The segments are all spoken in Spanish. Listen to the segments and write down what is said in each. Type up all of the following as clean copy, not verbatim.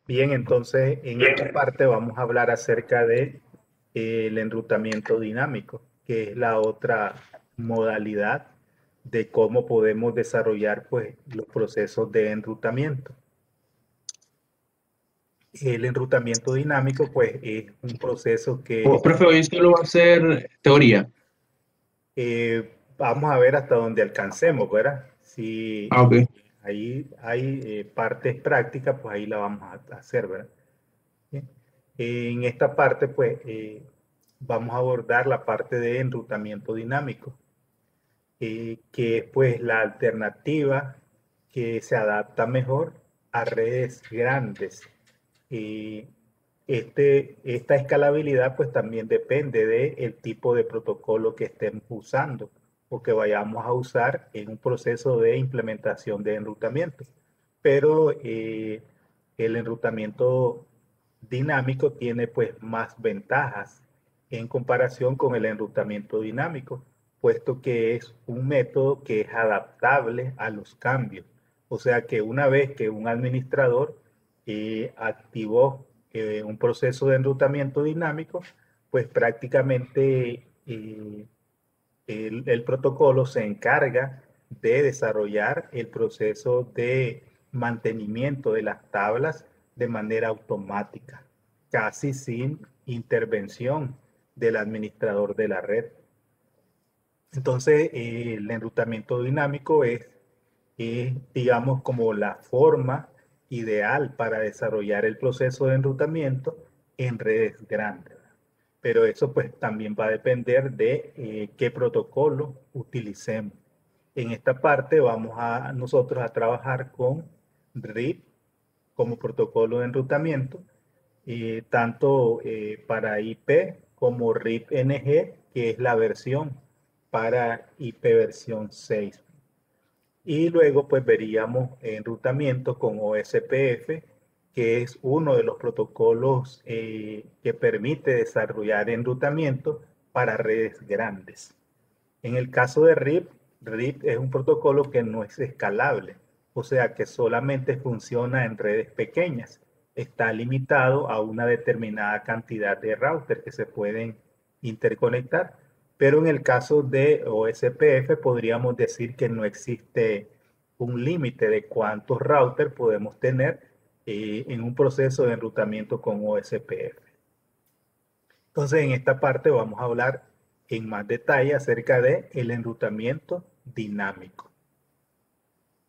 Bien, entonces en esta parte vamos a hablar acerca de el enrutamiento dinámico, que es la otra modalidad de cómo podemos desarrollar pues los procesos de enrutamiento. El enrutamiento dinámico pues es un proceso que Profe, hoy solo va a ser teoría. vamos a ver hasta dónde alcancemos, ¿verdad? Si Ah, ok. ahí hay partes prácticas, pues ahí la vamos a hacer, ¿verdad? Bien. En esta parte, pues, vamos a abordar la parte de enrutamiento dinámico, que es pues la alternativa que se adapta mejor a redes grandes. Eh, esta escalabilidad pues también depende del tipo de protocolo que estemos usando o que vayamos a usar en un proceso de implementación de enrutamiento. Pero el enrutamiento dinámico tiene pues más ventajas en comparación con el enrutamiento dinámico, puesto que es un método que es adaptable a los cambios. O sea que una vez que un administrador activó un proceso de enrutamiento dinámico, pues prácticamente el protocolo se encarga de desarrollar el proceso de mantenimiento de las tablas de manera automática, casi sin intervención del administrador de la red. Entonces, el enrutamiento dinámico digamos, como la forma ideal para desarrollar el proceso de enrutamiento en redes grandes. Pero eso pues también va a depender de qué protocolo utilicemos. En esta parte vamos a nosotros a trabajar con RIP como protocolo de enrutamiento, tanto para IP como RIP-NG, que es la versión para IP versión 6. Y luego pues veríamos enrutamiento con OSPF, que es uno de los protocolos que permite desarrollar enrutamiento para redes grandes. En el caso de RIP, RIP es un protocolo que no es escalable, o sea que solamente funciona en redes pequeñas. Está limitado a una determinada cantidad de routers que se pueden interconectar, pero en el caso de OSPF podríamos decir que no existe un límite de cuántos routers podemos tener en un proceso de enrutamiento con OSPF. Entonces, en esta parte vamos a hablar en más detalle acerca de el enrutamiento dinámico.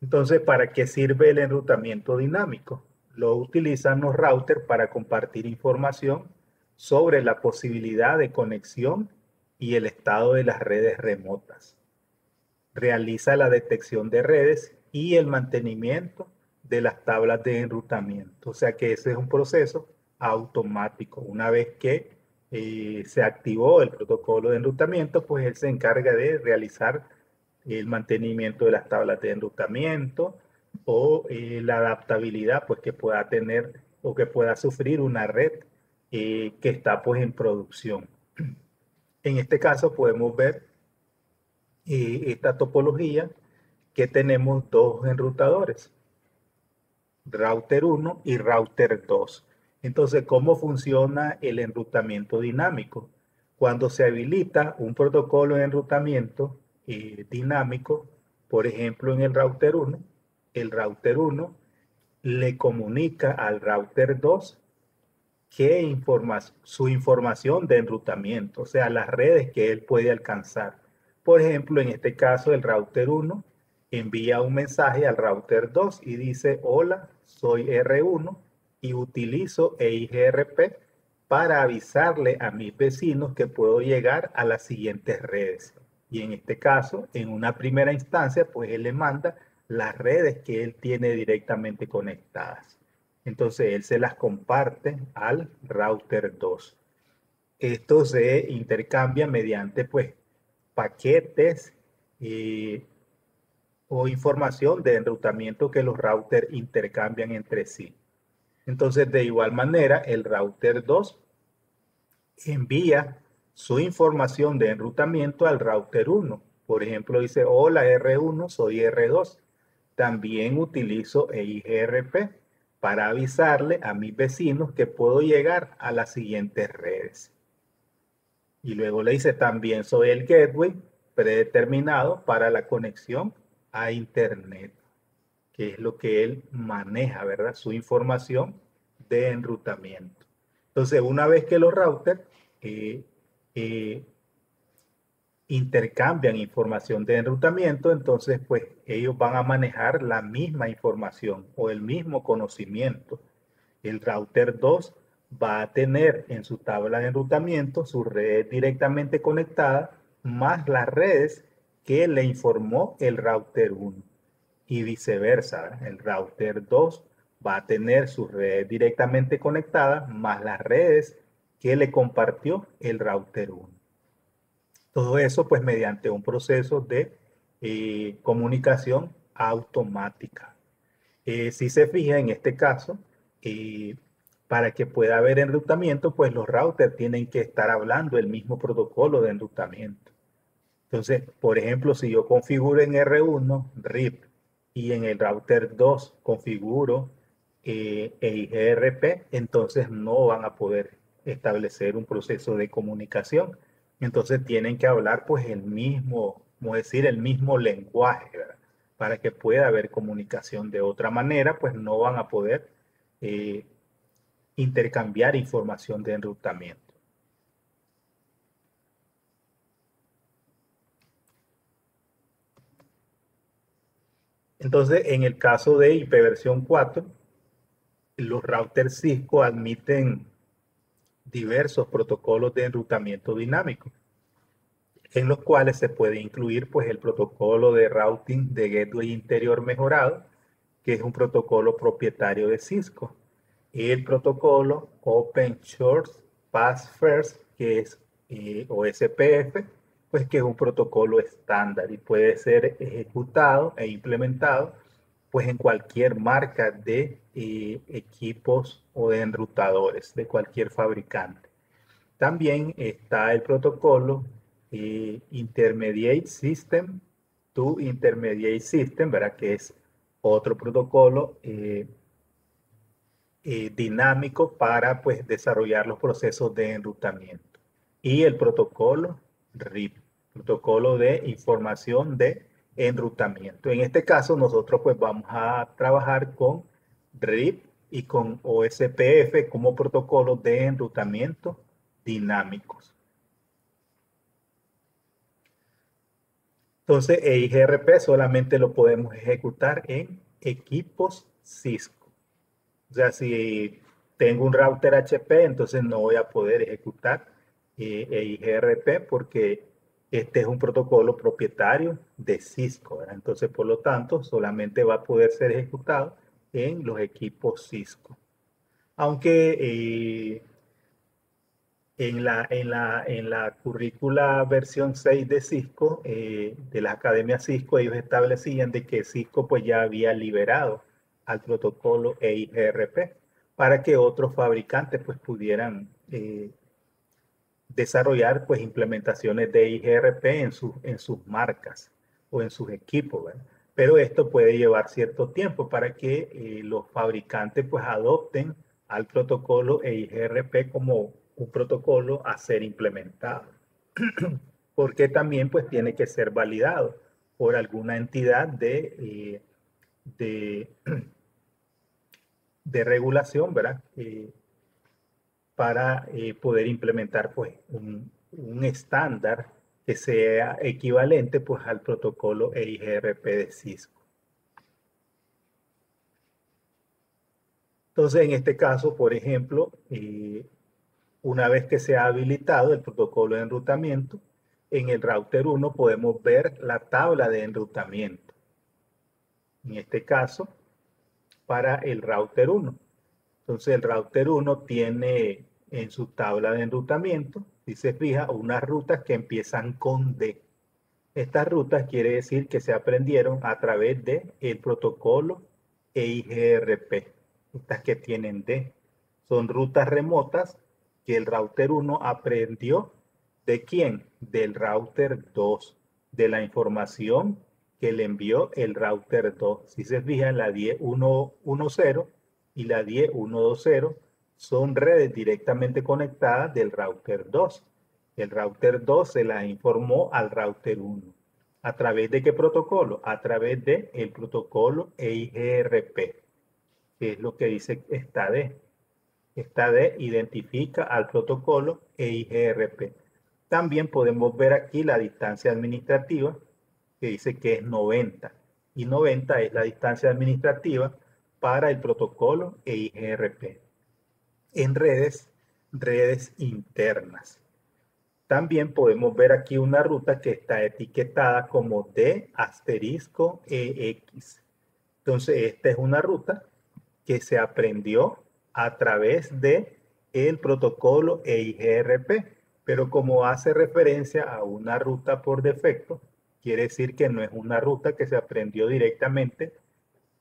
Entonces, ¿para qué sirve el enrutamiento dinámico? Lo utilizan los routers para compartir información sobre la posibilidad de conexión y el estado de las redes remotas. Realiza la detección de redes y el mantenimiento de las tablas de enrutamiento. O sea que ese es un proceso automático. Una vez que se activó el protocolo de enrutamiento, pues él se encarga de realizar el mantenimiento de las tablas de enrutamiento o la adaptabilidad pues que pueda tener o que pueda sufrir una red que está pues en producción. En este caso podemos ver esta topología que tenemos dos enrutadores, router 1 y router 2. Entonces, ¿cómo funciona el enrutamiento dinámico? Cuando se habilita un protocolo de enrutamiento dinámico, por ejemplo, en el router 1 le comunica al router 2 su información de enrutamiento, o sea, las redes que él puede alcanzar. Por ejemplo, en este caso, el router 1 envía un mensaje al router 2 y dice, hola, soy R1 y utilizo EIGRP para avisarle a mis vecinos que puedo llegar a las siguientes redes. Y en este caso, en una primera instancia, pues él le manda las redes que él tiene directamente conectadas. Entonces él se las comparte al router 2. Esto se intercambia mediante pues paquetes eh, o información de enrutamiento que los routers intercambian entre sí. Entonces de igual manera el router 2 envía su información de enrutamiento al router 1. Por ejemplo, dice, hola R1, soy R2. También utilizo EIGRP para avisarle a mis vecinos que puedo llegar a las siguientes redes. Y luego le dice, también soy el gateway predeterminado para la conexión a Internet, que es lo que él maneja, ¿verdad? Su información de enrutamiento. Entonces, una vez que los routers eh, intercambian información de enrutamiento, entonces pues ellos van a manejar la misma información o el mismo conocimiento. El router 2 va a tener en su tabla de enrutamiento sus redes directamente conectadas más las redes que le informó el router 1 y viceversa. El router 2 va a tener sus redes directamente conectadas más las redes que le compartió el router 1. Todo eso pues mediante un proceso de comunicación automática. Si se fija en este caso, para que pueda haber enrutamiento, pues los routers tienen que estar hablando el mismo protocolo de enrutamiento. Entonces, por ejemplo, si yo configuro en R1 RIP y en el router 2 configuro EIGRP, entonces no van a poder establecer un proceso de comunicación. Entonces tienen que hablar pues el mismo, como decir, el mismo lenguaje, ¿verdad? Para que pueda haber comunicación. De otra manera, pues no van a poder eh, intercambiar información de enrutamiento. Entonces, en el caso de IPv4, 4, los routers Cisco admiten diversos protocolos de enrutamiento dinámico, en los cuales se puede incluir pues el protocolo de routing de gateway interior mejorado, que es un protocolo propietario de Cisco, y el protocolo Open Source Pass First, que es OSPF, pues que es un protocolo estándar y puede ser ejecutado e implementado pues en cualquier marca de equipos o de enrutadores de cualquier fabricante. También está el protocolo Intermediate System to Intermediate System, ¿verdad? Que es otro protocolo dinámico para pues desarrollar los procesos de enrutamiento. Y el protocolo RIP, protocolo de información de enrutamiento. En este caso nosotros pues vamos a trabajar con RIP y con OSPF como protocolos de enrutamiento dinámicos. Entonces, EIGRP solamente lo podemos ejecutar en equipos Cisco. O sea, si tengo un router HP, entonces no voy a poder ejecutar EIGRP porque este es un protocolo propietario de Cisco, ¿verdad? Entonces, por lo tanto, solamente va a poder ser ejecutado en los equipos Cisco. Aunque en la currícula versión 6 de Cisco, de la Academia Cisco, ellos establecían de que Cisco pues ya había liberado al protocolo EIGRP para que otros fabricantes pues pudieran desarrollar pues implementaciones de EIGRP en sus marcas o en sus equipos, ¿verdad? Pero esto puede llevar cierto tiempo para que los fabricantes pues adopten al protocolo EIGRP como un protocolo a ser implementado, porque también pues tiene que ser validado por alguna entidad de, de regulación, ¿verdad? Para poder implementar pues un estándar que sea equivalente pues al protocolo EIGRP de Cisco. Entonces, en este caso, por ejemplo, una vez que se ha habilitado el protocolo de enrutamiento, en el router 1 podemos ver la tabla de enrutamiento. En este caso, para el router 1. Entonces, el router 1 tiene en su tabla de enrutamiento, si se fija, unas rutas que empiezan con D. Estas rutas quiere decir que se aprendieron a través del protocolo EIGRP. Estas que tienen D. Son rutas remotas que el router 1 aprendió. ¿De quién? Del router 2. De la información que le envió el router 2. Si se fijan, la 10.1.1.0 y la 10.1.2.0 son redes directamente conectadas del router 2. El router 2 se las informó al router 1. ¿A través de qué protocolo? A través del protocolo EIGRP, que es lo que dice esta D. Esta D identifica al protocolo EIGRP. También podemos ver aquí la distancia administrativa, que dice que es 90. Y 90 es la distancia administrativa para el protocolo EIGRP. En redes internas. También podemos ver aquí una ruta que está etiquetada como D*EX. Entonces, esta es una ruta que se aprendió a través de el protocolo EIGRP, pero como hace referencia a una ruta por defecto, quiere decir que no es una ruta que se aprendió directamente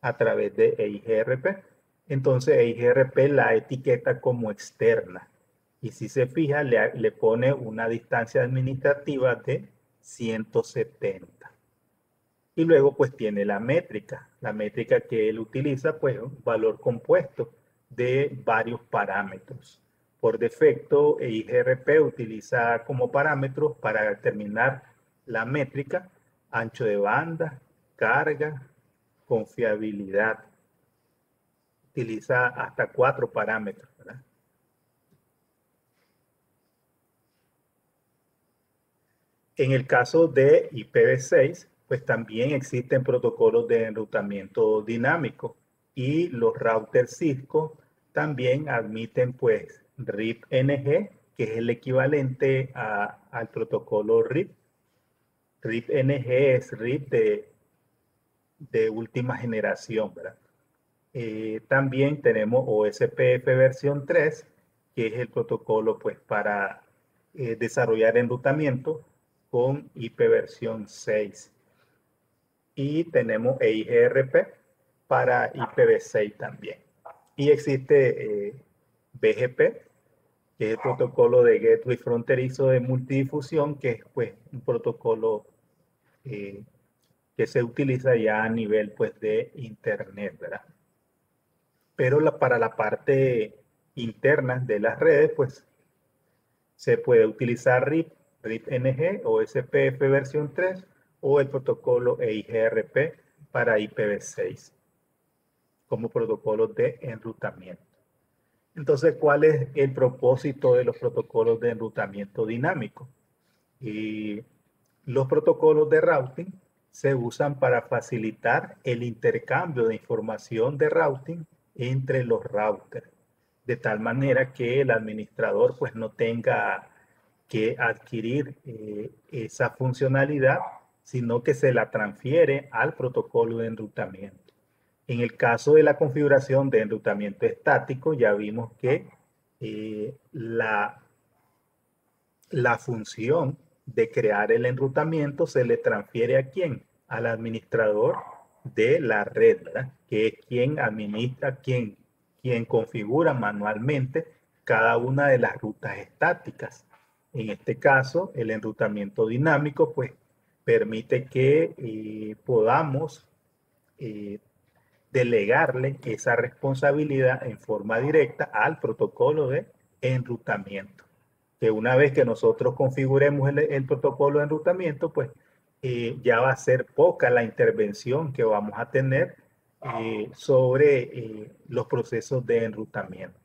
a través de EIGRP. Entonces EIGRP la etiqueta como externa. Y si se fija, le pone una distancia administrativa de 170. Y luego pues tiene la métrica que él utiliza, pues un valor compuesto de varios parámetros. Por defecto, EIGRP utiliza como parámetros para determinar la métrica, ancho de banda, carga, confiabilidad. Utiliza hasta 4 parámetros, ¿verdad? En el caso de IPv6, pues también existen protocolos de enrutamiento dinámico y los routers Cisco también admiten pues RIP-NG, que es el equivalente al protocolo RIP. RIP-NG es RIP de última generación, ¿verdad? También tenemos OSPF versión 3, que es el protocolo pues para desarrollar enrutamiento con IP versión 6. Y tenemos EIGRP para IPv6 también. Y existe BGP, que es el protocolo de gateway fronterizo de multidifusión, que es pues un protocolo que se utiliza ya a nivel pues de internet, ¿verdad? Pero para la parte interna de las redes, pues se puede utilizar RIP, RIP-NG o SPF versión 3 o el protocolo EIGRP para IPv6 como protocolo de enrutamiento. Entonces, ¿cuál es el propósito de los protocolos de enrutamiento dinámico? Y los protocolos de routing se usan para facilitar el intercambio de información de routing entre los routers, de tal manera que el administrador pues no tenga que adquirir esa funcionalidad, sino que se la transfiere al protocolo de enrutamiento. En el caso de la configuración de enrutamiento estático, ya vimos que la función de crear el enrutamiento se le transfiere ¿a quién? Al administrador de la red, ¿verdad? Que es quien administra, quien configura manualmente cada una de las rutas estáticas. En este caso, el enrutamiento dinámico, pues, permite que podamos delegarle esa responsabilidad en forma directa al protocolo de enrutamiento. Que una vez que nosotros configuremos el protocolo de enrutamiento, pues ya va a ser poca la intervención que vamos a tener sobre los procesos de enrutamiento.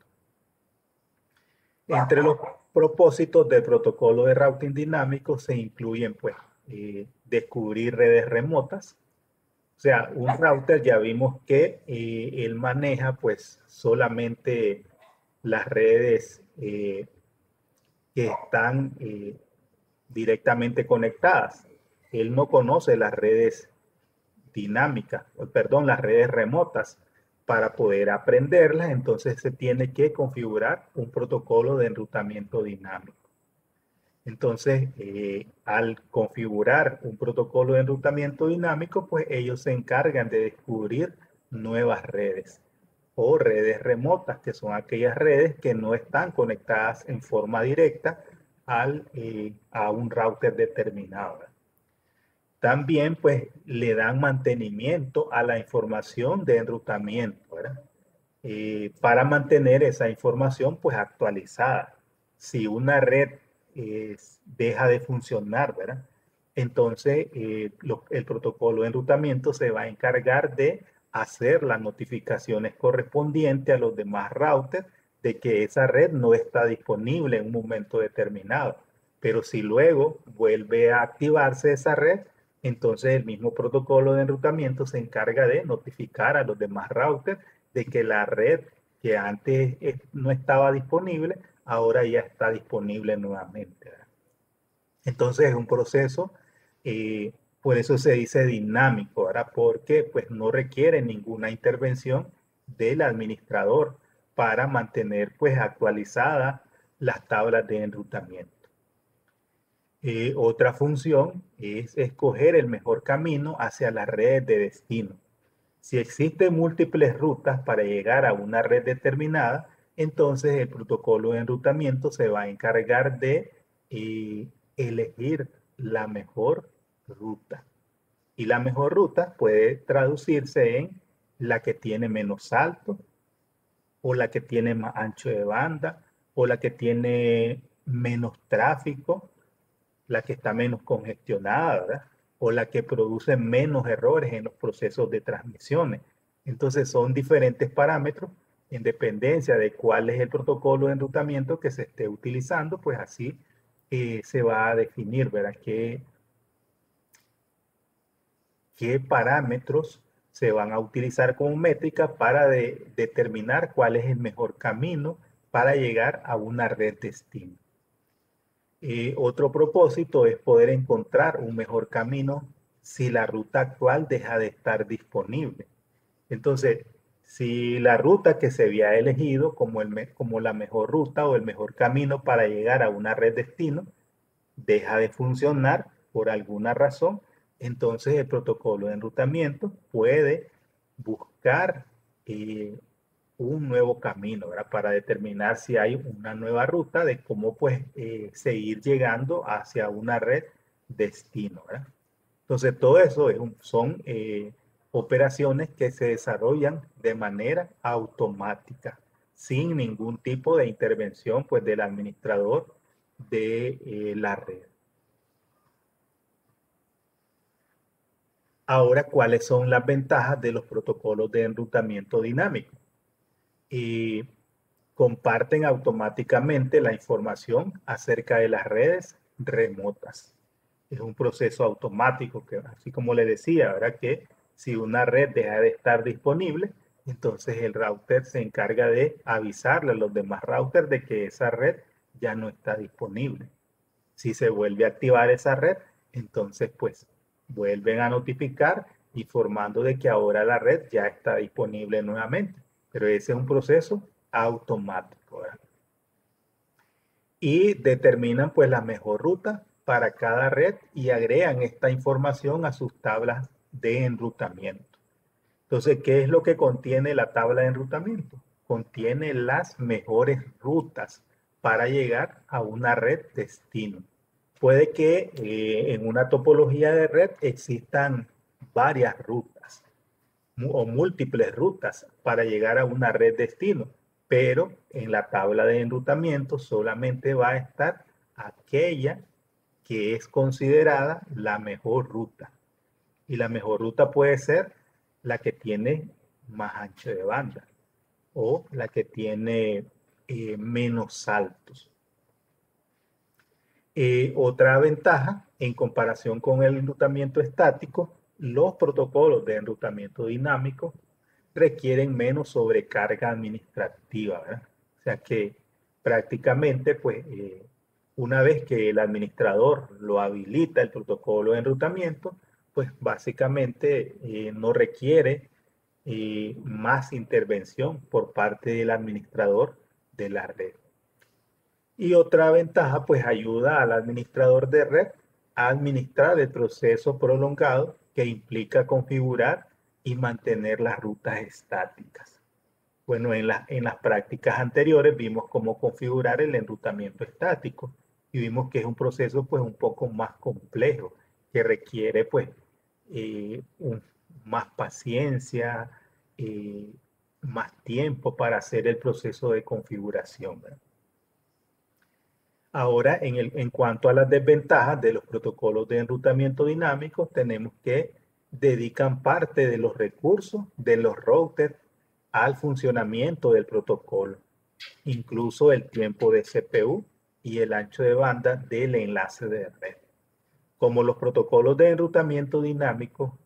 Entre los propósitos del protocolo de routing dinámico se incluyen, pues, descubrir redes remotas. O sea, un router ya vimos que él maneja, pues, solamente las redes que están directamente conectadas. Él no conoce las redes dinámicas, perdón, las redes remotas. Para poder aprenderlas, entonces se tiene que configurar un protocolo de enrutamiento dinámico. Entonces, al configurar un protocolo de enrutamiento dinámico, pues ellos se encargan de descubrir nuevas redes o redes remotas, que son aquellas redes que no están conectadas en forma directa a un router determinado. También pues le dan mantenimiento a la información de enrutamiento, ¿verdad? para mantener esa información pues actualizada. Si una red deja de funcionar, ¿verdad? Entonces el protocolo de enrutamiento se va a encargar de hacer las notificaciones correspondientes a los demás routers de que esa red no está disponible en un momento determinado. Pero si luego vuelve a activarse esa red, entonces el mismo protocolo de enrutamiento se encarga de notificar a los demás routers de que la red que antes no estaba disponible, ahora ya está disponible nuevamente, ¿verdad? Entonces es un proceso, por eso se dice dinámico, ¿verdad? Porque pues no requiere ninguna intervención del administrador para mantener pues actualizadas las tablas de enrutamiento. Otra función es escoger el mejor camino hacia las redes de destino. Si existen múltiples rutas para llegar a una red determinada, entonces el protocolo de enrutamiento se va a encargar de elegir la mejor ruta. Y la mejor ruta puede traducirse en la que tiene menos salto, o la que tiene más ancho de banda, o la que tiene menos tráfico, la que está menos congestionada, ¿verdad? O la que produce menos errores en los procesos de transmisiones. Entonces son diferentes parámetros en dependencia de cuál es el protocolo de enrutamiento que se esté utilizando, pues así se va a definir, ¿verdad? ¿Qué parámetros se van a utilizar como métrica para determinar cuál es el mejor camino para llegar a una red destino? Otro propósito es poder encontrar un mejor camino si la ruta actual deja de estar disponible. Entonces, si la ruta que se había elegido como la mejor ruta o el mejor camino para llegar a una red destino deja de funcionar por alguna razón, entonces el protocolo de enrutamiento puede buscar un nuevo camino, ¿verdad? Para determinar si hay una nueva ruta de cómo pues seguir llegando hacia una red destino, ¿verdad? Entonces todo eso son operaciones que se desarrollan de manera automática, sin ningún tipo de intervención pues del administrador de la red. Ahora, ¿cuáles son las ventajas de los protocolos de enrutamiento dinámico? Y comparten automáticamente la información acerca de las redes remotas. Es un proceso automático que, así como le decía, ¿verdad? Que si una red deja de estar disponible, entonces el router se encarga de avisarle a los demás routers de que esa red ya no está disponible. Si se vuelve a activar esa red, entonces pues vuelven a notificar informando de que ahora la red ya está disponible nuevamente. Pero ese es un proceso automático, ¿verdad? Y determinan pues la mejor ruta para cada red y agregan esta información a sus tablas de enrutamiento. Entonces, ¿qué es lo que contiene la tabla de enrutamiento? Contiene las mejores rutas para llegar a una red destino. Puede que en una topología de red existan varias rutas o múltiples rutas para llegar a una red destino, pero en la tabla de enrutamiento solamente va a estar aquella que es considerada la mejor ruta. Y la mejor ruta puede ser la que tiene más ancho de banda o la que tiene menos saltos. Otra ventaja en comparación con el enrutamiento estático, los protocolos de enrutamiento dinámico requieren menos sobrecarga administrativa, ¿verdad? O sea que prácticamente, pues, una vez que el administrador lo habilita el protocolo de enrutamiento, pues básicamente no requiere más intervención por parte del administrador de la red. Y otra ventaja, pues ayuda al administrador de red a administrar el proceso prolongado que implica configurar y mantener las rutas estáticas. Bueno, en las prácticas anteriores vimos cómo configurar el enrutamiento estático y vimos que es un proceso pues un poco más complejo, que requiere pues más paciencia, eh, más tiempo para hacer el proceso de configuración, ¿verdad? Ahora, en cuanto a las desventajas de los protocolos de enrutamiento dinámico, tenemos que dedican parte de los recursos de los routers al funcionamiento del protocolo, incluso el tiempo de CPU y el ancho de banda del enlace de red. Como los protocolos de enrutamiento dinámico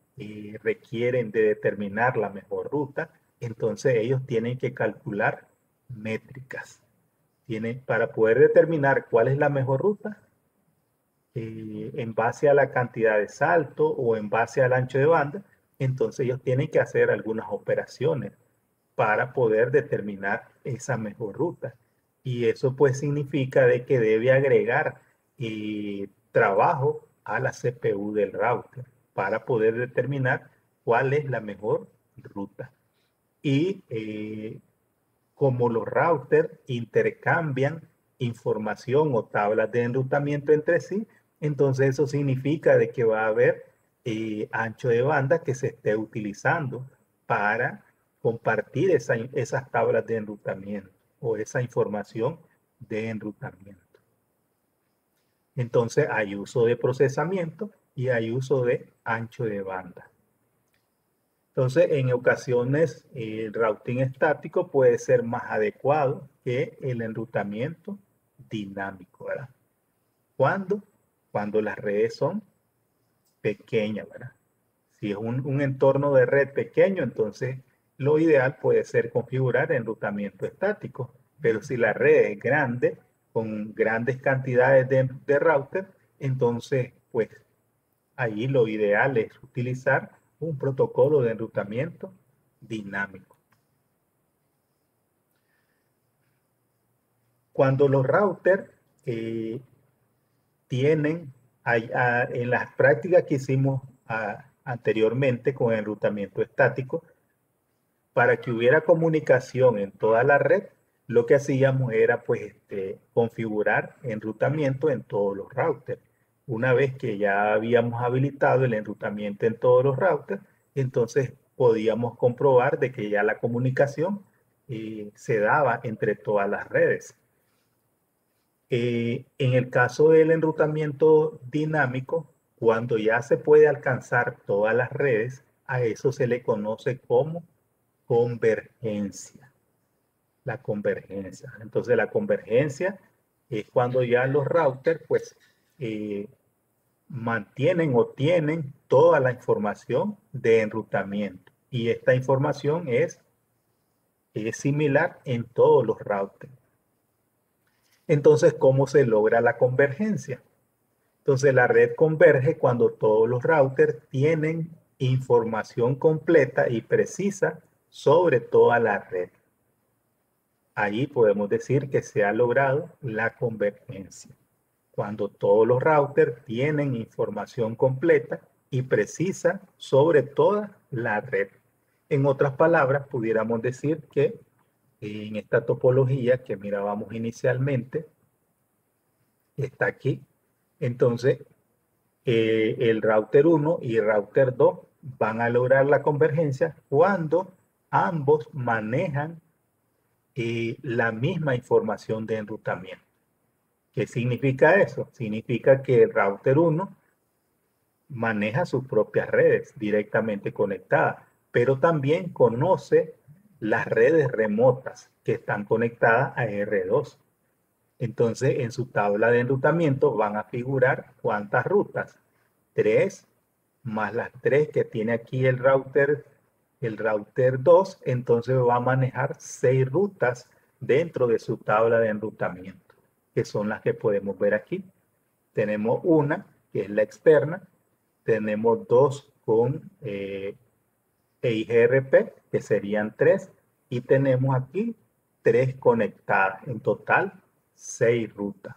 requieren de determinar la mejor ruta, entonces ellos tienen que calcular métricas. Para poder determinar cuál es la mejor ruta, en base a la cantidad de salto o en base al ancho de banda, entonces ellos tienen que hacer algunas operaciones para poder determinar esa mejor ruta. Y eso pues significa de que debe agregar trabajo a la CPU del router para poder determinar cuál es la mejor ruta. Y como los routers intercambian información o tablas de enrutamiento entre sí, entonces eso significa de que va a haber ancho de banda que se esté utilizando para compartir esas tablas de enrutamiento o esa información de enrutamiento. Entonces hay uso de procesamiento y hay uso de ancho de banda. Entonces, en ocasiones, el routing estático puede ser más adecuado que el enrutamiento dinámico, ¿verdad? ¿Cuándo? Cuando las redes son pequeñas, ¿verdad? Si es un entorno de red pequeño, entonces lo ideal puede ser configurar enrutamiento estático. Pero si la red es grande, con grandes cantidades de router, entonces, pues, ahí lo ideal es utilizar un protocolo de enrutamiento dinámico. Cuando los routers tienen, en las prácticas que hicimos anteriormente con enrutamiento estático, para que hubiera comunicación en toda la red, lo que hacíamos era pues configurar enrutamiento en todos los routers. Una vez que ya habíamos habilitado el enrutamiento en todos los routers, entonces podíamos comprobar de que ya la comunicación se daba entre todas las redes. En el caso del enrutamiento dinámico, cuando ya se puede alcanzar todas las redes, a eso se le conoce como convergencia. La convergencia. Entonces la convergencia es cuando ya los routers pues mantienen o tienen toda la información de enrutamiento. Y esta información es similar en todos los routers. Entonces, ¿cómo se logra la convergencia? Entonces, la red converge cuando todos los routers tienen información completa y precisa sobre toda la red. Ahí podemos decir que se ha logrado la convergencia. Cuando todos los routers tienen información completa y precisa sobre toda la red. En otras palabras, pudiéramos decir que en esta topología que mirábamos inicialmente, está aquí. Entonces, el router 1 y el router 2 van a lograr la convergencia cuando ambos manejan la misma información de enrutamiento. ¿Qué significa eso? Significa que el router 1 maneja sus propias redes directamente conectadas, pero también conoce las redes remotas que están conectadas a R2. Entonces, en su tabla de enrutamiento van a figurar cuántas rutas. 3 más las 3 que tiene aquí el router 2, entonces va a manejar 6 rutas dentro de su tabla de enrutamiento, que son las que podemos ver aquí. Tenemos una, que es la externa, tenemos 2 con EIGRP, que serían 3, y tenemos aquí 3 conectadas, en total 6 rutas.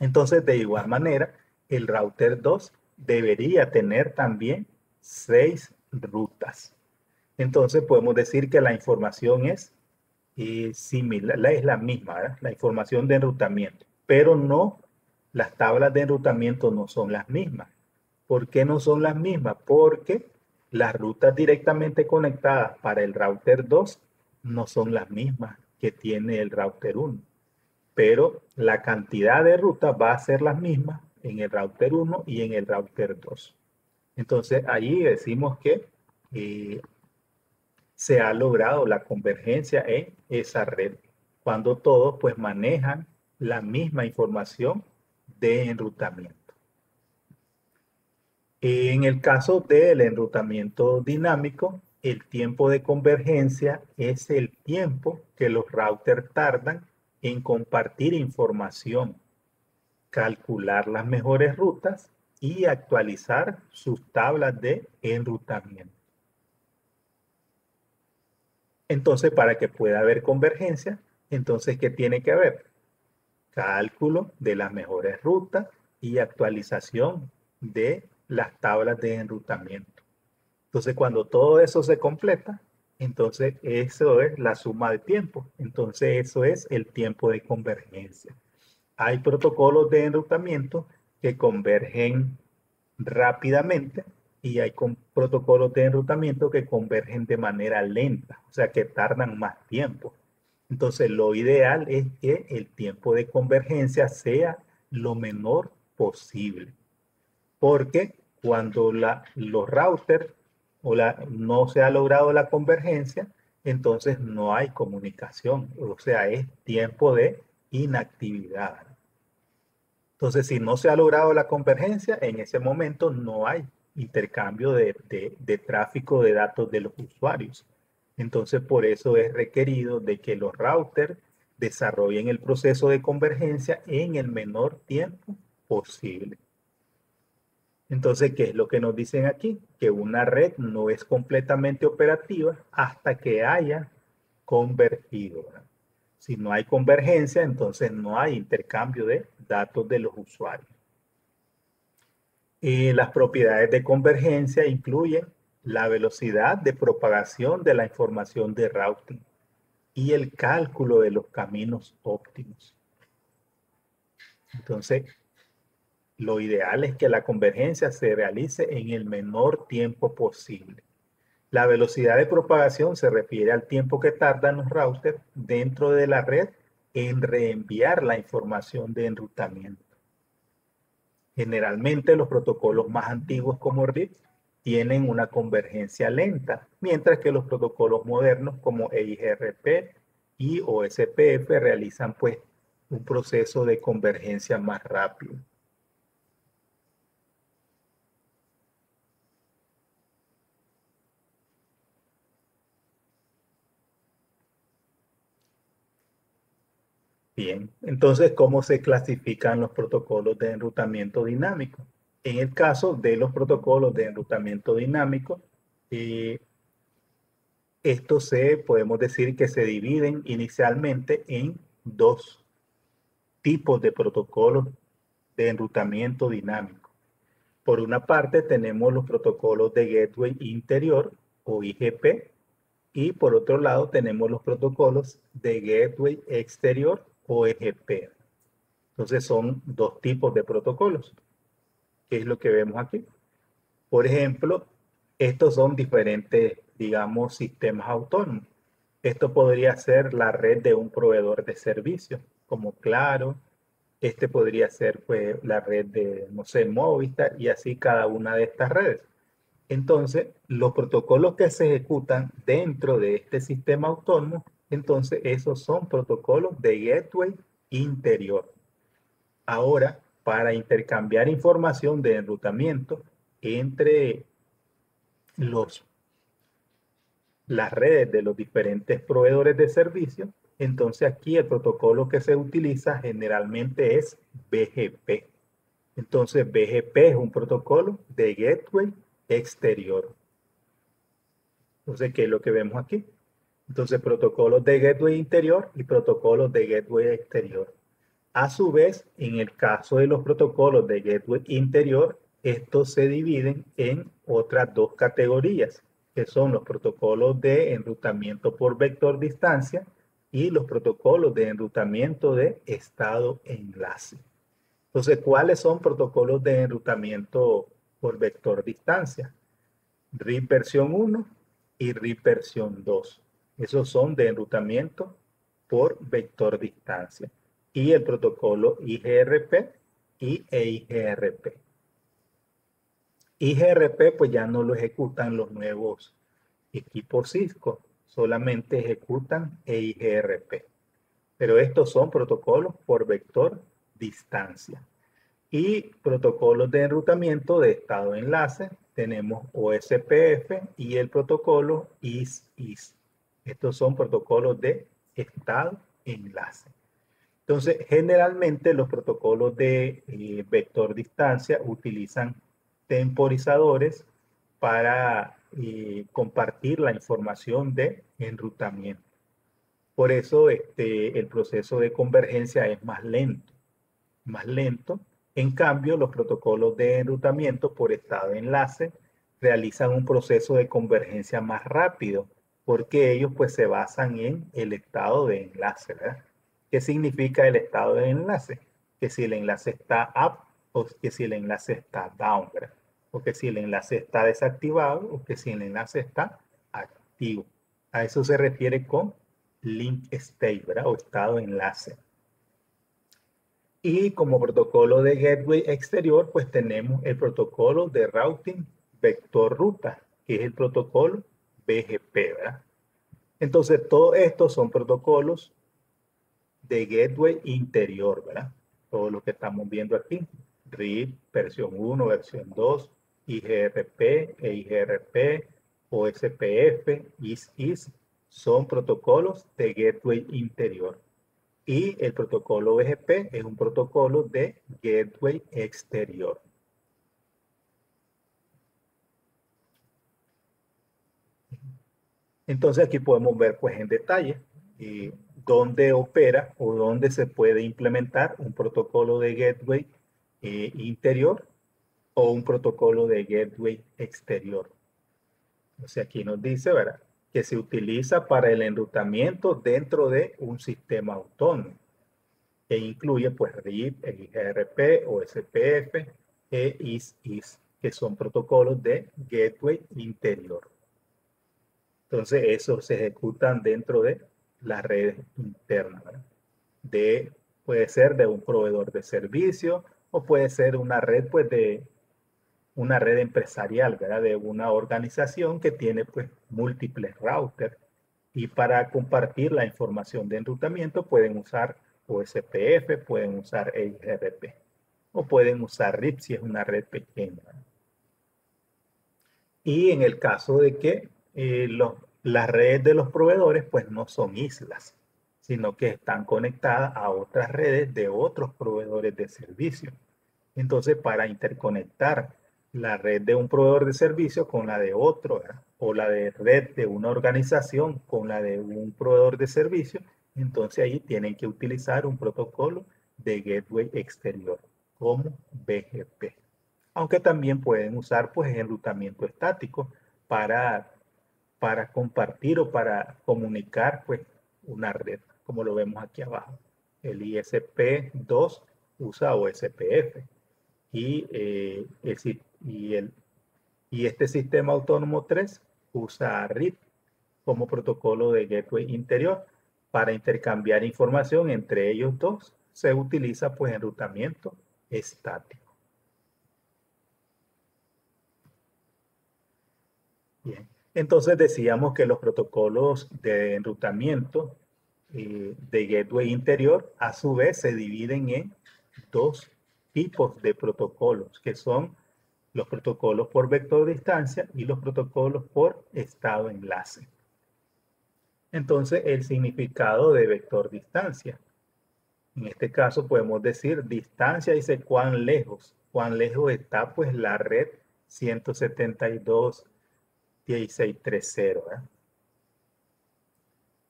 Entonces, de igual manera, el router 2 debería tener también 6 rutas. Entonces, podemos decir que la información es similar, es la misma, ¿verdad? La información de enrutamiento, pero no, las tablas de enrutamiento no son las mismas. ¿Por qué no son las mismas? Porque Las rutas directamente conectadas para el router 2 no son las mismas que tiene el router 1, pero la cantidad de rutas va a ser las mismas en el router 1 y en el router 2. Entonces, allí decimos que se ha logrado la convergencia en esa red, cuando todos pues manejan la misma información de enrutamiento. En el caso del enrutamiento dinámico, el tiempo de convergencia es el tiempo que los routers tardan en compartir información, calcular las mejores rutas y actualizar sus tablas de enrutamiento. Entonces, para que pueda haber convergencia, entonces, ¿qué tiene que haber? Cálculo de las mejores rutas y actualización de las tablas de enrutamiento. Entonces, cuando todo eso se completa, entonces eso es la suma de tiempo. Entonces, eso es el tiempo de convergencia. Hay protocolos de enrutamiento que convergen rápidamente y hay protocolos de enrutamiento que convergen de manera lenta, o sea, que tardan más tiempo. Entonces, lo ideal es que el tiempo de convergencia sea lo menor posible, porque cuando los routers no se ha logrado la convergencia, entonces no hay comunicación, o sea, es tiempo de inactividad. Entonces, si no se ha logrado la convergencia, en ese momento no hay intercambio de tráfico de datos de los usuarios. Entonces, por eso es requerido de que los routers desarrollen el proceso de convergencia en el menor tiempo posible. Entonces, ¿qué es lo que nos dicen aquí? Que una red no es completamente operativa hasta que haya convergido, ¿verdad? Si no hay convergencia, entonces no hay intercambio de datos de los usuarios. Las propiedades de convergencia incluyen la velocidad de propagación de la información de routing y el cálculo de los caminos óptimos. Entonces, lo ideal es que la convergencia se realice en el menor tiempo posible. La velocidad de propagación se refiere al tiempo que tardan los routers dentro de la red en reenviar la información de enrutamiento. Generalmente los protocolos más antiguos como RIP tienen una convergencia lenta, mientras que los protocolos modernos como EIGRP y OSPF realizan pues un proceso de convergencia más rápido. Bien, entonces, ¿cómo se clasifican los protocolos de enrutamiento dinámico? En el caso de los protocolos de enrutamiento dinámico, estos podemos decir que se dividen inicialmente en dos tipos de protocolos de enrutamiento dinámico. Por una parte tenemos los protocolos de Gateway Interior o IGP y por otro lado tenemos los protocolos de Gateway Exterior o EGP. Entonces son dos tipos de protocolos, que es lo que vemos aquí. Por ejemplo, estos son diferentes, digamos, sistemas autónomos. Esto podría ser la red de un proveedor de servicios, como Claro. Este podría ser pues la red de, no sé, Movistar y así cada una de estas redes. Entonces, los protocolos que se ejecutan dentro de este sistema autónomo, entonces esos son protocolos de gateway interior. Ahora, para intercambiar información de enrutamiento entre las redes de los diferentes proveedores de servicios, entonces aquí el protocolo que se utiliza generalmente es BGP. Entonces BGP es un protocolo de gateway exterior. Entonces, ¿qué es lo que vemos aquí? Entonces, protocolos de gateway interior y protocolos de gateway exterior. A su vez, en el caso de los protocolos de gateway interior, estos se dividen en otras dos categorías, que son los protocolos de enrutamiento por vector distancia y los protocolos de enrutamiento de estado enlace. Entonces, ¿cuáles son protocolos de enrutamiento por vector distancia? RIP versión 1 y RIP versión 2. Esos son de enrutamiento por vector distancia. Y el protocolo IGRP y EIGRP. IGRP pues ya no lo ejecutan los nuevos equipos Cisco, solamente ejecutan EIGRP. Pero estos son protocolos por vector distancia. Y protocolos de enrutamiento de estado de enlace, tenemos OSPF y el protocolo IS-IS. Estos son protocolos de estado enlace. Entonces, generalmente los protocolos de vector distancia utilizan temporizadores para compartir la información de enrutamiento. Por eso el proceso de convergencia es más lento. Más lento. En cambio, los protocolos de enrutamiento por estado de enlace realizan un proceso de convergencia más rápido, porque ellos pues se basan en el estado de enlace, ¿verdad? ¿Qué significa el estado de enlace? Que si el enlace está up o que si el enlace está down, ¿verdad? O que si el enlace está desactivado o que si el enlace está activo. A eso se refiere con link state, ¿verdad? O estado de enlace. Y como protocolo de gateway exterior, pues tenemos el protocolo de routing vector ruta, que es el protocolo BGP, ¿verdad? Entonces, todos estos son protocolos de gateway interior, ¿verdad? Todo lo que estamos viendo aquí. RIP, versión 1, versión 2, IGRP, EIGRP, OSPF, IS-IS, son protocolos de gateway interior. Y el protocolo BGP es un protocolo de gateway exterior. Entonces aquí podemos ver pues en detalle dónde opera o dónde se puede implementar un protocolo de gateway interior o un protocolo de gateway exterior. Entonces aquí nos dice, ¿verdad?, que se utiliza para el enrutamiento dentro de un sistema autónomo, que incluye pues RIP, IGRP, OSPF e IS-IS, que son protocolos de gateway interior. Entonces, esos se ejecutan dentro de las redes internas, ¿verdad? Puede ser de un proveedor de servicio o puede ser una red, pues, de una red empresarial, ¿verdad? De una organización que tiene, pues, múltiples routers. Y para compartir la información de enrutamiento pueden usar OSPF, pueden usar EIGRP o pueden usar RIP si es una red pequeña. Y en el caso de que las redes de los proveedores pues no son islas, sino que están conectadas a otras redes de otros proveedores de servicio. Entonces, para interconectar la red de un proveedor de servicio con la de otro, ¿verdad?, o la de red de una organización con la de un proveedor de servicio, entonces ahí tienen que utilizar un protocolo de gateway exterior como BGP. Aunque también pueden usar pues enrutamiento estático para, para compartir o para comunicar pues una red, como lo vemos aquí abajo. El ISP2 usa OSPF y, y este sistema autónomo 3 usa RIP como protocolo de gateway interior. Para intercambiar información entre ellos dos se utiliza pues enrutamiento estático. Bien. Entonces decíamos que los protocolos de enrutamiento de gateway interior a su vez se dividen en dos tipos de protocolos, que son los protocolos por vector distancia y los protocolos por estado enlace. Entonces, el significado de vector distancia. En este caso podemos decir distancia, dice cuán lejos está pues la red 172.16.3.0, ¿verdad?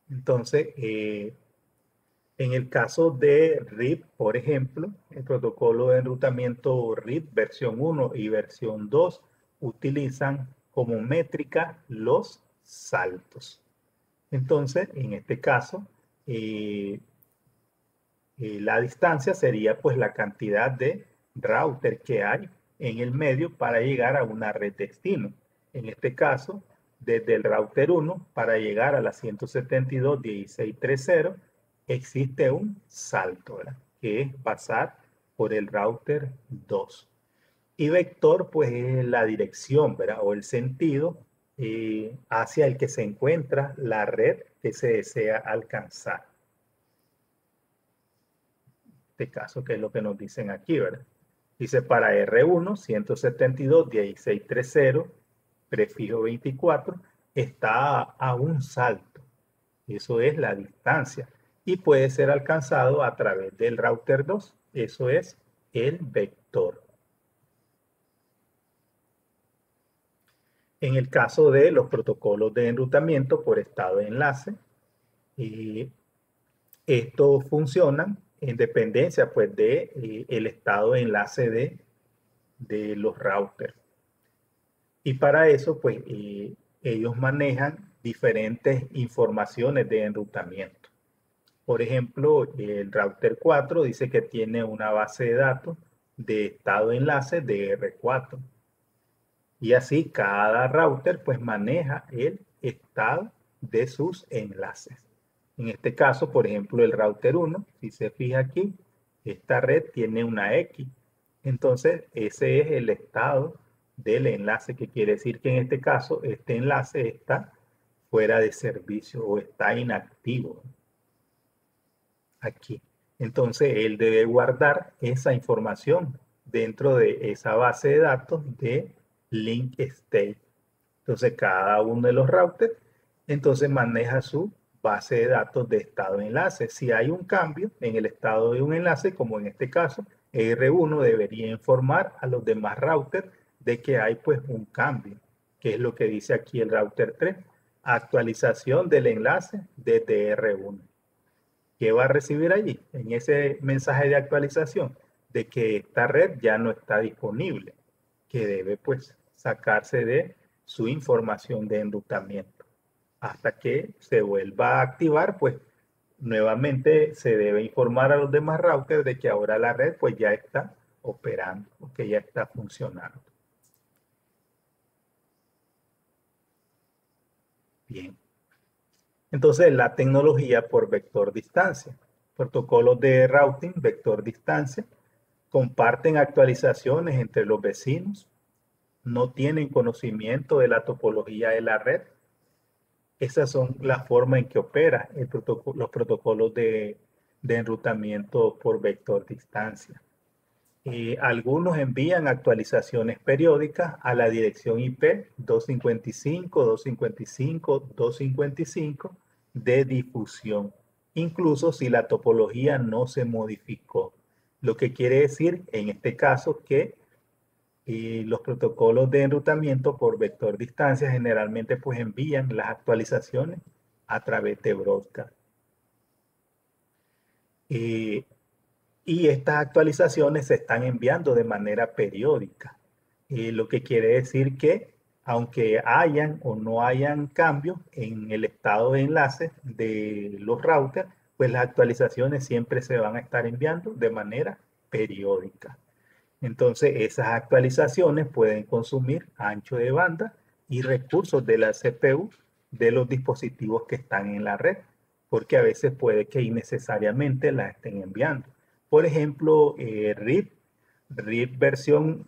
Entonces, en el caso de RIP, por ejemplo, el protocolo de enrutamiento RIP versión 1 y versión 2 utilizan como métrica los saltos. Entonces, en este caso, la distancia sería pues la cantidad de router que hay en el medio para llegar a una red destino. En este caso, desde el router 1 para llegar a la 172.16.3.0 existe un salto, ¿verdad? Que es pasar por el router 2. Y vector, pues es la dirección, ¿verdad? O el sentido hacia el que se encuentra la red que se desea alcanzar. En este caso, que es lo que nos dicen aquí, ¿verdad? Dice para R1, 172.16.3.0, prefijo 24, está a un salto. Eso es la distancia. Y puede ser alcanzado a través del router 2. Eso es el vector. En el caso de los protocolos de enrutamiento por estado de enlace, estos funcionan en dependencia pues, de el estado de enlace de los routers. Y para eso, pues, ellos manejan diferentes informaciones de enrutamiento. Por ejemplo, el router 4 dice que tiene una base de datos de estado de enlace de R4. Y así cada router pues maneja el estado de sus enlaces. En este caso, por ejemplo, el router 1, si se fija aquí, esta red tiene una X. Entonces, ese es el estado del enlace, que quiere decir que en este caso, este enlace está fuera de servicio o está inactivo. Aquí. Entonces, él debe guardar esa información dentro de esa base de datos de link state. Entonces, cada uno de los routers, entonces maneja su base de datos de estado de enlace. Si hay un cambio en el estado de un enlace, como en este caso, R1 debería informar a los demás routers de que hay pues un cambio, que es lo que dice aquí el router 3, actualización del enlace desde R1. ¿Qué va a recibir allí? En ese mensaje de actualización, de que esta red ya no está disponible, que debe pues sacarse de su información de enrutamiento. Hasta que se vuelva a activar, pues nuevamente se debe informar a los demás routers de que ahora la red pues ya está operando, o que ya está funcionando. Bien. Entonces, la tecnología por vector distancia. Protocolos de routing, vector distancia, comparten actualizaciones entre los vecinos, no tienen conocimiento de la topología de la red. Esas son las formas en que opera los protocolos de enrutamiento por vector distancia. Algunos envían actualizaciones periódicas a la dirección IP 255, 255, 255 de difusión, incluso si la topología no se modificó. Lo que quiere decir en este caso que los protocolos de enrutamiento por vector distancia generalmente pues envían las actualizaciones a través de broadcast. Y estas actualizaciones se están enviando de manera periódica, lo que quiere decir que aunque hayan o no hayan cambios en el estado de enlace de los routers, pues las actualizaciones siempre se van a estar enviando de manera periódica. Entonces esas actualizaciones pueden consumir ancho de banda y recursos de la CPU de los dispositivos que están en la red, porque a veces puede que innecesariamente las estén enviando. Por ejemplo, RIP versión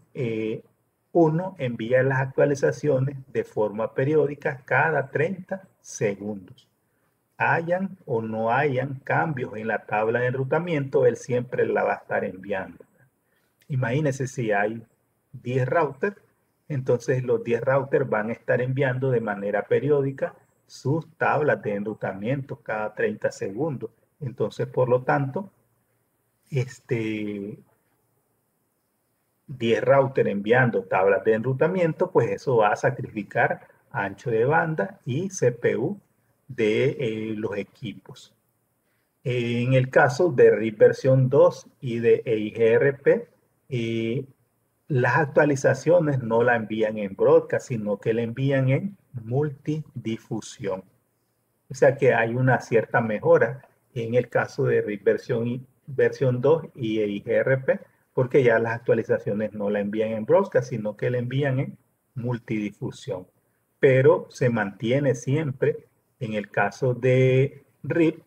1 envía las actualizaciones de forma periódica cada 30 segundos. Hayan o no hayan cambios en la tabla de enrutamiento, él siempre la va a estar enviando. Imagínense si hay 10 routers, entonces los 10 routers van a estar enviando de manera periódica sus tablas de enrutamiento cada 30 segundos. Entonces, por lo tanto, 10 routers enviando tablas de enrutamiento, pues eso va a sacrificar ancho de banda y CPU de los equipos. En el caso de RIP versión 2 y de EIGRP, las actualizaciones no la envían en broadcast, sino que la envían en multidifusión. O sea que hay una cierta mejora en el caso de RIP versión 2 y EIGRP, porque ya las actualizaciones no la envían en broadcast, sino que la envían en multidifusión. pero se mantiene siempre. En el caso de RIP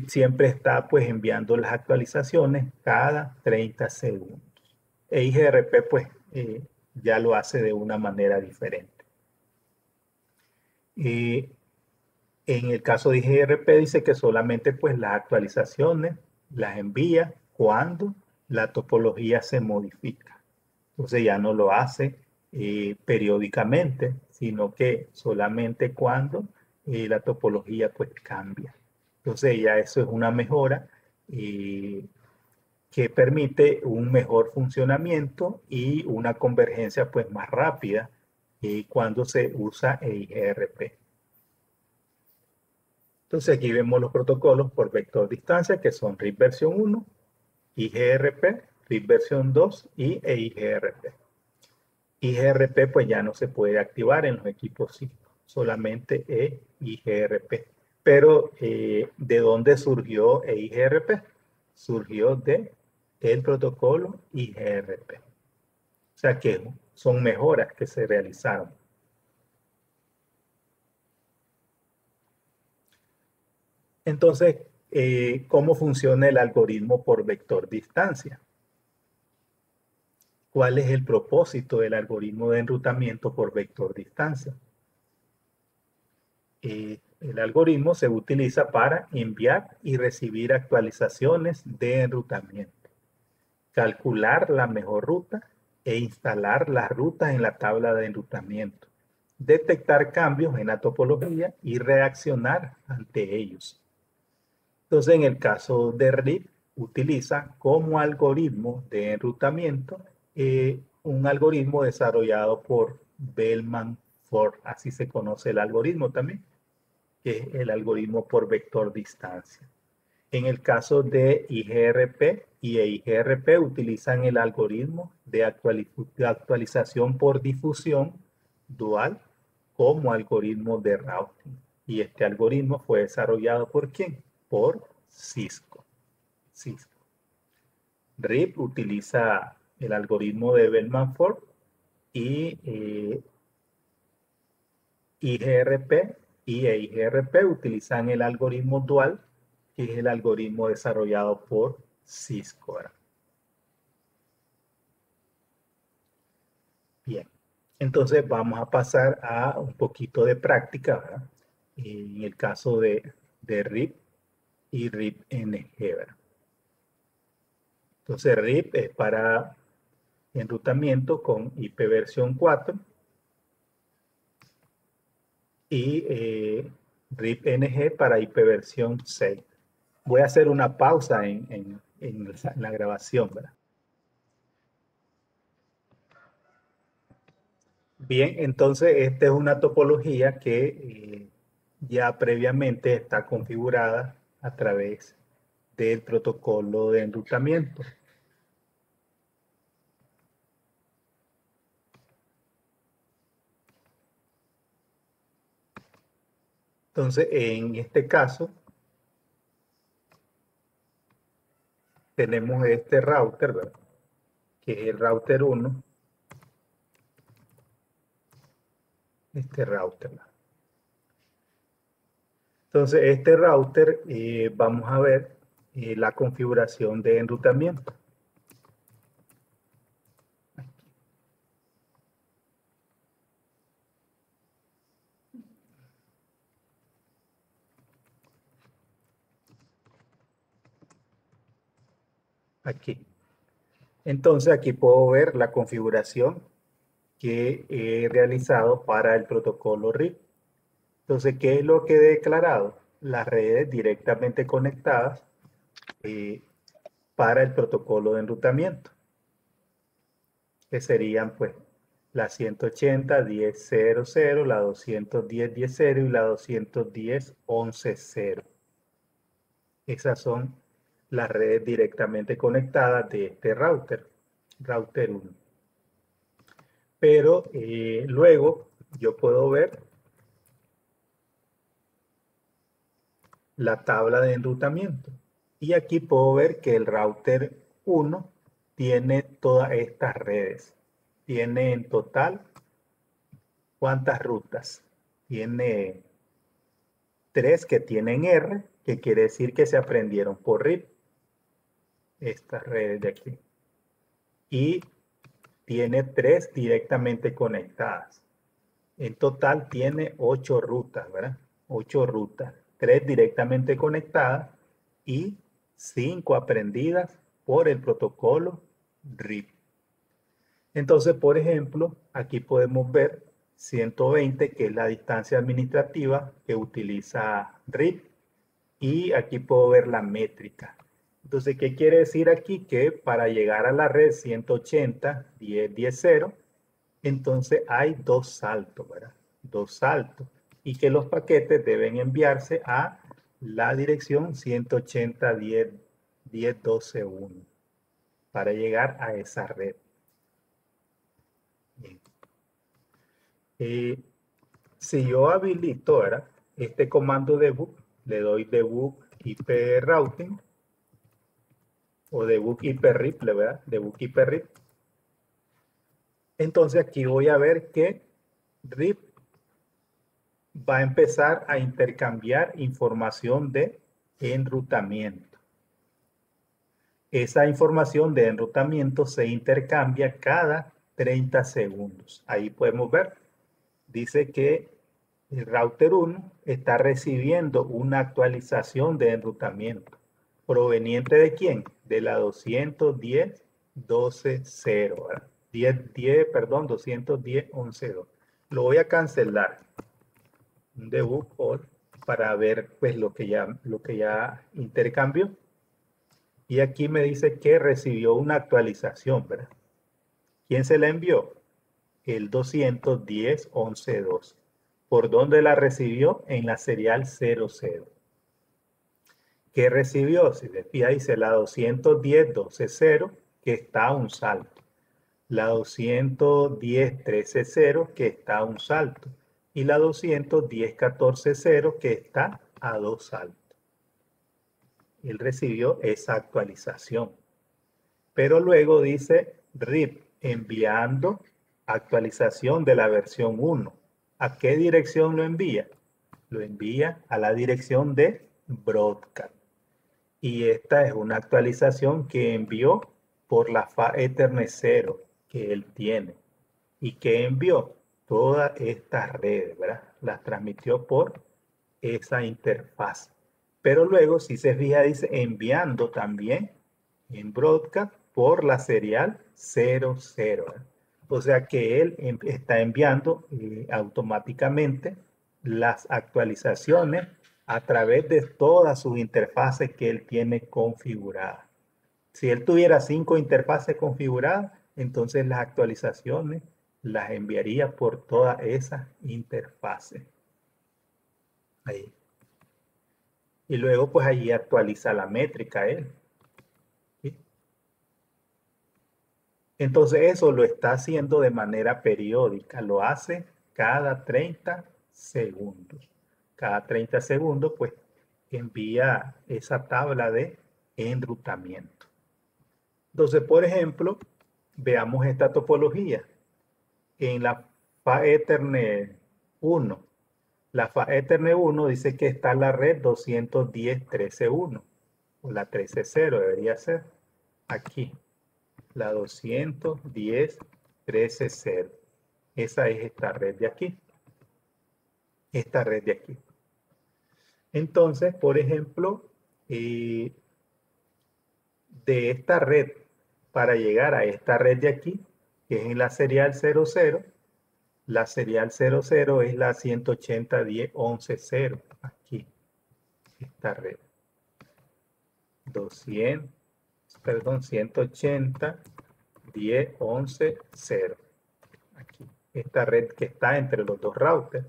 siempre está pues enviando las actualizaciones cada 30 segundos. E IGRP pues ya lo hace de una manera diferente. En el caso de IGRP dice que solamente pues las actualizaciones las envía cuando la topología se modifica. Entonces ya no lo hace periódicamente, sino que solamente cuando la topología pues cambia. Entonces ya eso es una mejora que permite un mejor funcionamiento y una convergencia pues más rápida cuando se usa EIGRP. Entonces aquí vemos los protocolos por vector distancia que son RIP versión 1, IGRP, RIP versión 2 y EIGRP. IGRP pues ya no se puede activar en los equipos Cisco, solamente EIGRP. Pero ¿de dónde surgió EIGRP? Surgió de el protocolo IGRP. O sea que son mejoras que se realizaron. Entonces, ¿cómo funciona el algoritmo por vector distancia? ¿Cuál es el propósito del algoritmo de enrutamiento por vector distancia? El algoritmo se utiliza para enviar y recibir actualizaciones de enrutamiento, calcular la mejor ruta e instalar las rutas en la tabla de enrutamiento, detectar cambios en la topología y reaccionar ante ellos. Entonces, en el caso de RIP, utiliza como algoritmo de enrutamiento un algoritmo desarrollado por Bellman-Ford, así se conoce el algoritmo también, que es el algoritmo por vector distancia. En el caso de IGRP y EIGRP utilizan el algoritmo de actualización por difusión dual como algoritmo de routing. Y este algoritmo fue desarrollado ¿por quién? Por Cisco. RIP utiliza el algoritmo de Bellman-Ford y IGRP y EIGRP utilizan el algoritmo dual, que es el algoritmo desarrollado por Cisco. ¿Verdad? Bien, entonces vamos a pasar a un poquito de práctica, ¿verdad? En el caso de RIP y RIP-NG. ¿Verdad? Entonces RIP es para enrutamiento con IP versión 4 y RIP-NG para IP versión 6. Voy a hacer una pausa en la grabación, ¿verdad? Bien, entonces esta es una topología que ya previamente está configurada a través del protocolo de enrutamiento. Entonces, en este caso, tenemos este router, ¿verdad? Que es el router 1. Este router. Entonces, este router, vamos a ver la configuración de enrutamiento. Aquí. Entonces, aquí puedo ver la configuración que he realizado para el protocolo RIP. Entonces, ¿qué es lo que he declarado? Las redes directamente conectadas para el protocolo de enrutamiento, que serían pues la 180.10.0.0, la 210.10.0 y la 210.11.0. Esas son las redes directamente conectadas de este router 1. Pero luego yo puedo ver la tabla de enrutamiento. Y aquí puedo ver que el router 1 tiene todas estas redes. Tiene en total ¿Cuántas rutas? Tiene 3 que tienen R, que quiere decir que se aprendieron por RIP. Estas redes de aquí. Y tiene 3 directamente conectadas. En total tiene 8 rutas, ¿verdad? 8 rutas. 3 directamente conectadas y 5 aprendidas por el protocolo RIP. Entonces, por ejemplo, aquí podemos ver 120, que es la distancia administrativa que utiliza RIP. Y aquí puedo ver la métrica. Entonces, ¿qué quiere decir aquí? Que para llegar a la red 180, 10, 10, 0, entonces hay 2 saltos, ¿verdad? 2 saltos. Y que los paquetes deben enviarse a la dirección 180, 10, 10, 12, 1 para llegar a esa red. Bien. Si yo habilito, ¿verdad?, este comando debug, le doy debug IP routing o debug IP RIP, ¿verdad? Debug IP RIP. Entonces aquí voy a ver que RIP va a empezar a intercambiar información de enrutamiento. Esa información de enrutamiento se intercambia cada 30 segundos. Ahí podemos ver. Dice que el router 1 está recibiendo una actualización de enrutamiento. ¿Proveniente de quién? De la 210.12.0. 210.11.2. Lo voy a cancelar. Un debug all para ver pues lo que ya intercambió. Y aquí me dice que recibió una actualización, ¿verdad? ¿Quién se la envió? El 210.11.2. ¿Por dónde la recibió? En la serial 00. ¿Qué recibió? Si se fija, dice la 210.12.0, que está a un salto. La 210.13.0, que está a un salto. Y la 210.14.0, que está a 2 saltos. Él recibió esa actualización. Pero luego dice RIP enviando actualización de la versión 1. ¿A qué dirección lo envía? Lo envía a la dirección de broadcast. Y esta es una actualización que envió por la FA Ethernet 0 que él tiene. ¿Y que envió? Todas estas redes, ¿verdad? Las transmitió por esa interfaz. Pero luego, si se fija, dice enviando también en broadcast por la serial 00. ¿Verdad? O sea que él está enviando automáticamente las actualizaciones a través de todas sus interfaces que él tiene configuradas. Si él tuviera 5 interfaces configuradas, entonces las actualizaciones las enviaría por todas esas interfaces. Ahí. Y luego pues allí actualiza la métrica él. ¿Sí? Entonces eso lo está haciendo de manera periódica. Lo hace cada 30 segundos. Cada 30 segundos pues envía esa tabla de enrutamiento. Entonces, por ejemplo, veamos esta topología. En la FA Ethernet 1, la FA Ethernet 1 dice que está la red 210.13.1 o la 13.0 debería ser aquí, la 210.13.0. Esa es esta red de aquí, esta red de aquí. Entonces, por ejemplo, de esta red para llegar a esta red de aquí, que es en la serial 00, la serial 00 es la 180.10.11.0, aquí, esta red. 180.10.11.0. Aquí, esta red que está entre los dos routers.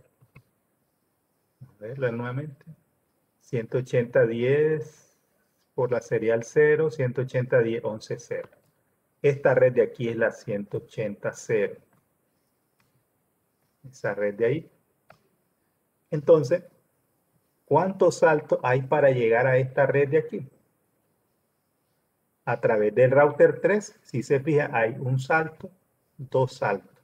A verla nuevamente. 180.10 por la serial 0, 180.10.11.0. Esta red de aquí es la 180.0. Esa red de ahí. Entonces, ¿cuántos saltos hay para llegar a esta red de aquí? A través del router 3, si se fija, hay un salto, 2 saltos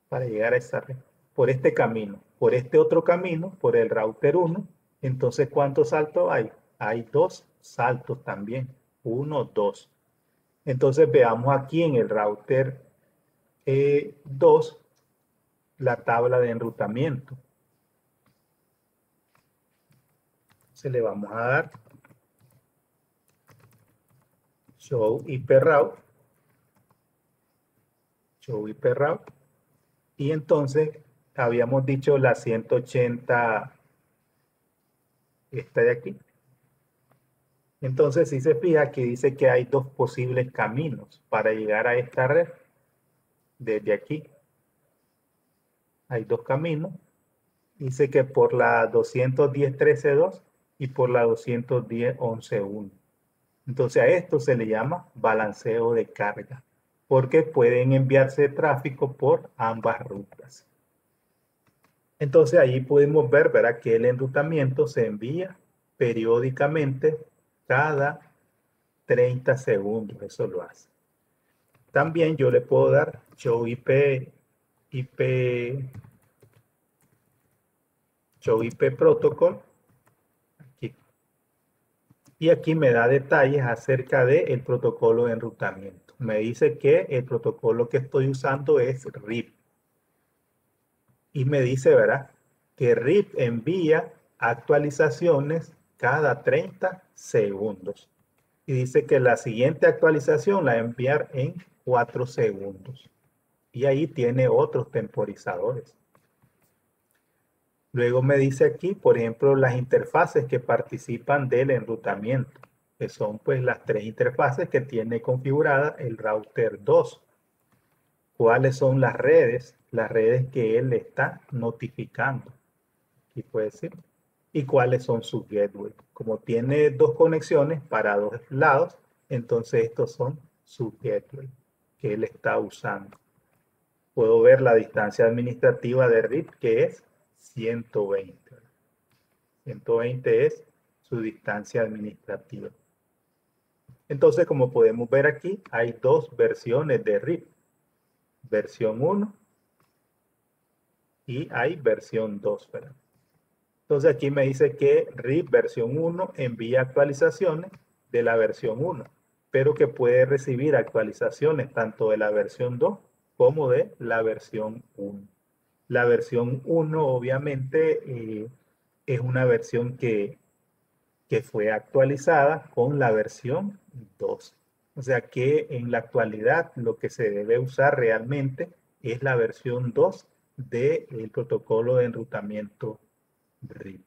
para llegar a esa red. por este camino, por este otro camino, por el router 1. Entonces, ¿cuántos saltos hay? Hay 2 saltos también. 1, 2. Entonces, veamos aquí en el router 2 la tabla de enrutamiento. Se le vamos a dar show IP route. Show IP route. Y entonces habíamos dicho la 180, esta de aquí. Entonces, si se fija, aquí dice que hay 2 posibles caminos para llegar a esta red. Desde aquí hay 2 caminos. Dice que por la 210.13.2 y por la 210.11.1. Entonces a esto se le llama balanceo de carga, porque pueden enviarse tráfico por ambas rutas. Entonces ahí podemos ver, ¿verdad?, que el enrutamiento se envía periódicamente cada 30 segundos. Eso lo hace. También yo le puedo dar show IP protocol. Aquí. Y aquí me da detalles acerca del protocolo de enrutamiento. Me dice que el protocolo que estoy usando es RIP. Y me dice, ¿verdad?, que RIP envía actualizaciones cada 30 segundos. Y dice que la siguiente actualización la va a enviar en 4 segundos. Y ahí tiene otros temporizadores. Luego me dice aquí, por ejemplo, las interfaces que participan del enrutamiento, que son pues las 3 interfaces que tiene configurada el router 2. ¿Cuáles son las redes? Las redes que él está notificando. Aquí puede decir. ¿Y cuáles son sus gateways? Como tiene 2 conexiones para 2 lados, entonces estos son sus gateways que él está usando. Puedo ver la distancia administrativa de RIP, que es 120. 120 es su distancia administrativa. Entonces, como podemos ver aquí, hay 2 versiones de RIP. Versión 1 y hay versión 2, ¿verdad? Entonces aquí me dice que RIP versión 1 envía actualizaciones de la versión 1, pero que puede recibir actualizaciones tanto de la versión 2 como de la versión 1. La versión 1 obviamente es una versión que fue actualizada con la versión 2. O sea que en la actualidad lo que se debe usar realmente es la versión 2 del protocolo de enrutamiento RIP.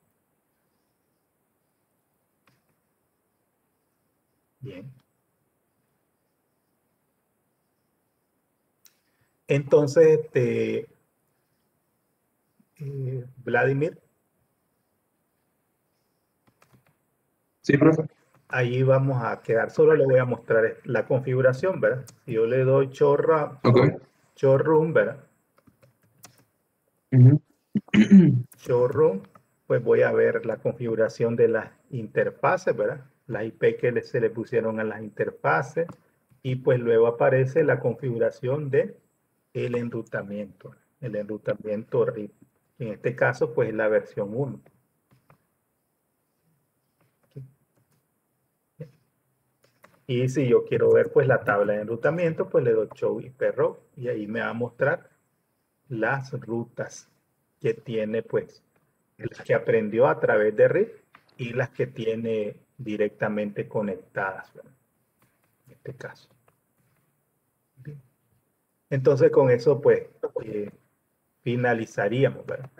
Bien. Entonces, Vladimir, Sí, profe. ahí vamos a quedar. Solo le voy a mostrar la configuración, ¿verdad? Si yo le doy Ok. showroom, ¿verdad? Ujú. Showroom, pues voy a ver la configuración de las interfaces, ¿verdad? Las IP que se le pusieron a las interfaces, y pues luego aparece la configuración de el enrutamiento RIP. En este caso, pues la versión 1. Y si yo quiero ver pues la tabla de enrutamiento, pues le doy show IP route y ahí me va a mostrar las rutas que tiene, pues las que aprendió a través de RIP y las que tiene directamente conectadas, ¿verdad?, en este caso. Bien. Entonces con eso pues finalizaríamos, ¿verdad?